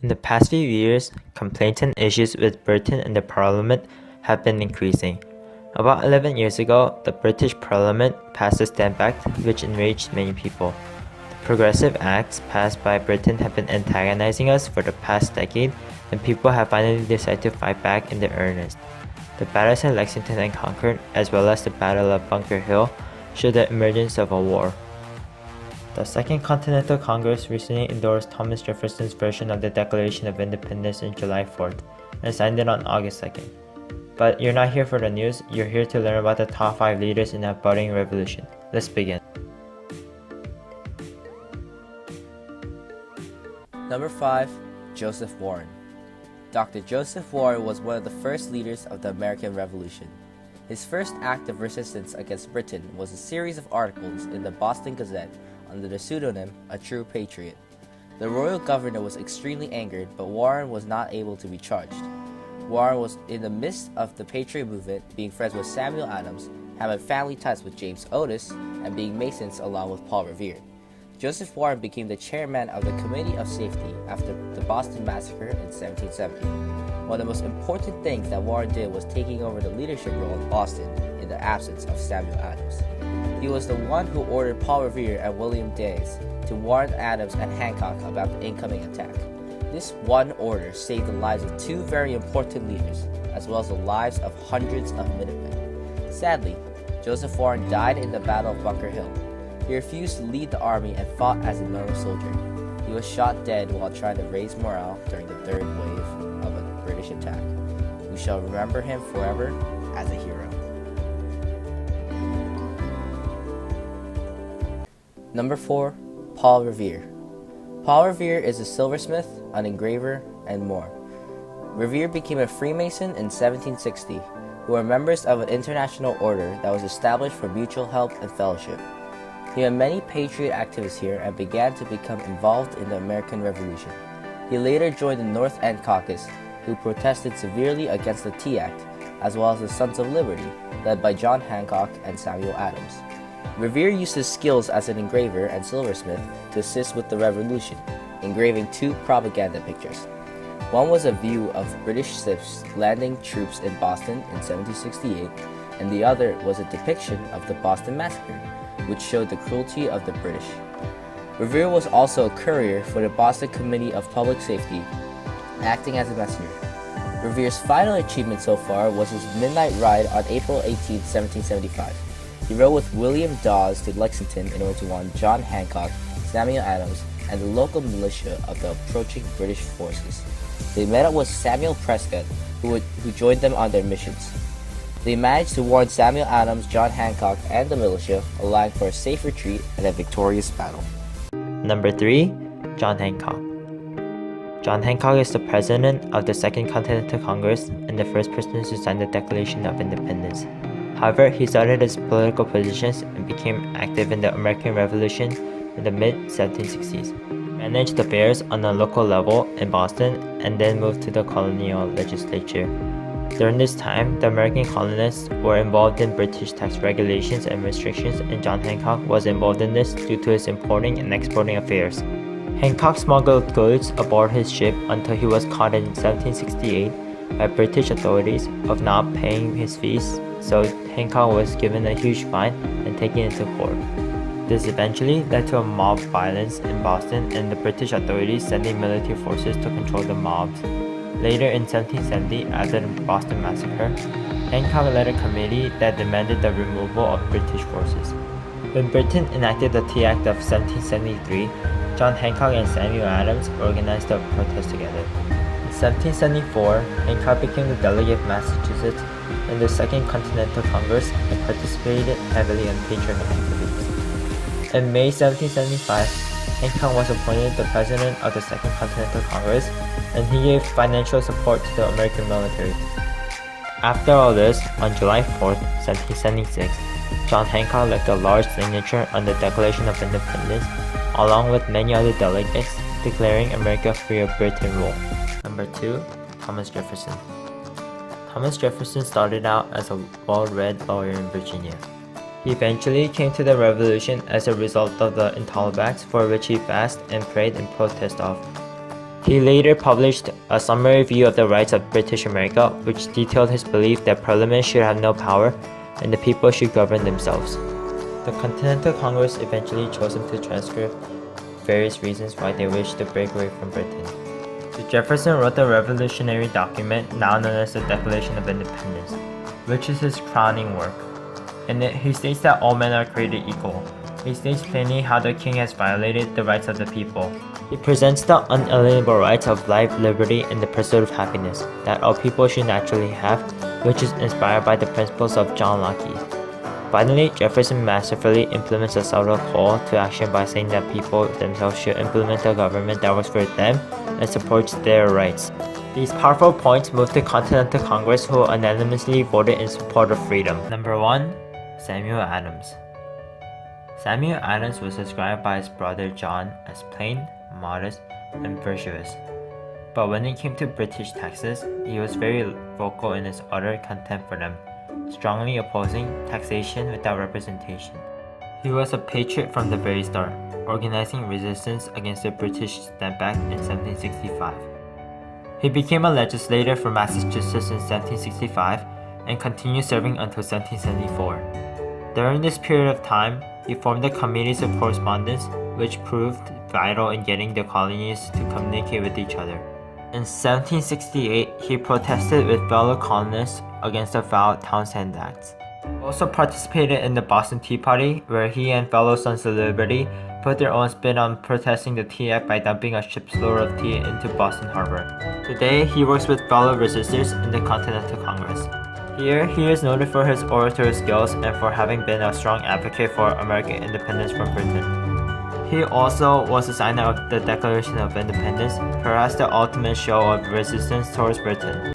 In the past few years, complaints and issues with Britain and the Parliament have been increasing. About 11 years ago, the British Parliament passed the Stamp Act, which enraged many people. The progressive acts passed by Britain have been antagonizing us for the past decade, and people have finally decided to fight back in earnest. The battles at Lexington and Concord, as well as the Battle of Bunker Hill, showed the emergence of a war. The Second Continental Congress recently endorsed Thomas Jefferson's version of the Declaration of Independence on July 4th and signed it on August 2nd. But you're not here for the news, you're here to learn about the top 5 leaders in the budding revolution. Let's begin. Number 5. Joseph Warren. Dr. Joseph Warren was one of the first leaders of the American Revolution. His first act of resistance against Britain was a series of articles in the Boston Gazette under the pseudonym A True Patriot. The royal governor was extremely angered, but Warren was not able to be charged. Warren was in the midst of the Patriot movement, being friends with Samuel Adams, having family ties with James Otis, and being Masons along with Paul Revere. Joseph Warren became the chairman of the Committee of Safety after the Boston Massacre in 1770. One of the most important things that Warren did was taking over the leadership role in Boston in the absence of Samuel Adams. He was the one who ordered Paul Revere and William Deas to warn Adams and Hancock about the incoming attack. This one order saved the lives of 2 very important leaders, as well as the lives of hundreds of Minutemen. Sadly, Joseph Warren died in the Battle of Bunker Hill. He refused to lead the army and fought as a normal soldier. He was shot dead while trying to raise morale during the third wave of a British attack. We shall remember him forever as a hero. Number 4. Paul Revere. Paul Revere is a silversmith, an engraver, and more. Revere became a Freemason in 1760, who were members of an international order that was established for mutual help and fellowship. He had many patriot activities here and began to become involved in the American Revolution. He later joined the North End Caucus, who protested severely against the Tea Act, as well as the Sons of Liberty, led by John Hancock and Samuel Adams. Revere used his skills as an engraver and silversmith to assist with the revolution, engraving 2 propaganda pictures. One was a view of British ships landing troops in Boston in 1768, and the other was a depiction of the Boston Massacre, which showed the cruelty of the British. Revere was also a courier for the Boston Committee of Public Safety, acting as a messenger. Revere's final achievement so far was his midnight ride on April 18, 1775. He rode with William Dawes to Lexington in order to warn John Hancock, Samuel Adams, and the local militia of the approaching British forces. They met up with Samuel Prescott, who joined them on their missions. They managed to warn Samuel Adams, John Hancock, and the militia, allowing for a safe retreat and a victorious battle. Number 3. John Hancock. John Hancock is the president of the Second Continental Congress and the first person to sign the Declaration of Independence. However, he started his political positions and became active in the American Revolution in the mid-1760s. He managed affairs on a local level in Boston and then moved to the colonial legislature. During this time, the American colonists were involved in British tax regulations and restrictions, and John Hancock was involved in this due to his importing and exporting affairs. Hancock smuggled goods aboard his ship until he was caught in 1768 by British authorities of not paying his fees, so Hancock was given a huge fine and taken into court. This eventually led to a mob violence in Boston and the British authorities sending military forces to control the mobs. Later in 1770, after the Boston Massacre, Hancock led a committee that demanded the removal of British forces. When Britain enacted the Tea Act of 1773, John Hancock and Samuel Adams organized a protest together. In 1774, Hancock became the delegate of Massachusetts in the Second Continental Congress and participated heavily in patriotic activities. In May 1775, Hancock was appointed the president of the Second Continental Congress, and he gave financial support to the American military. After all this, on July 4, 1776, John Hancock left a large signature on the Declaration of Independence, along with many other delegates, declaring America free of Britain rule. Number 2. Thomas Jefferson. Thomas Jefferson started out as a well-read lawyer in Virginia. He eventually came to the revolution as a result of the Intolerable Acts, for which he fasted and prayed in protest of. He later published a summary view of the rights of British America, which detailed his belief that Parliament should have no power and the people should govern themselves. The Continental Congress eventually chose him to transcribe various reasons why they wished to break away from Britain. Jefferson wrote the revolutionary document now known as the Declaration of Independence, which is his crowning work. In it, he states that all men are created equal. He states plainly how the king has violated the rights of the people. He presents the unalienable rights of life, liberty, and the pursuit of happiness that all people should naturally have, which is inspired by the principles of John Locke. Finally, Jefferson masterfully implements a subtle call to action by saying that people themselves should implement a government that works for them and supports their rights. These powerful points moved the Continental Congress, who unanimously voted in support of freedom. Number 1. Samuel Adams. Samuel Adams was described by his brother John as plain, modest, and virtuous. But when it came to British taxes, he was very vocal in his utter contempt for them, strongly opposing taxation without representation. He was a patriot from the very start, organizing resistance against the British snapback in 1765. He became a legislator for Massachusetts in 1765 and continued serving until 1774. During this period of time, he formed the Committees of Correspondence, which proved vital in getting the colonies to communicate with each other. In 1768, he protested with fellow colonists against the foul Townshend Acts. He also participated in the Boston Tea Party, where he and fellow Sons of Liberty put their own spin on protesting the Tea Act by dumping a ship's load of tea into Boston Harbor. Today, he works with fellow resistors in the Continental Congress. Here, he is noted for his oratory skills and for having been a strong advocate for American independence from Britain. He also was a signer of the Declaration of Independence, perhaps the ultimate show of resistance towards Britain.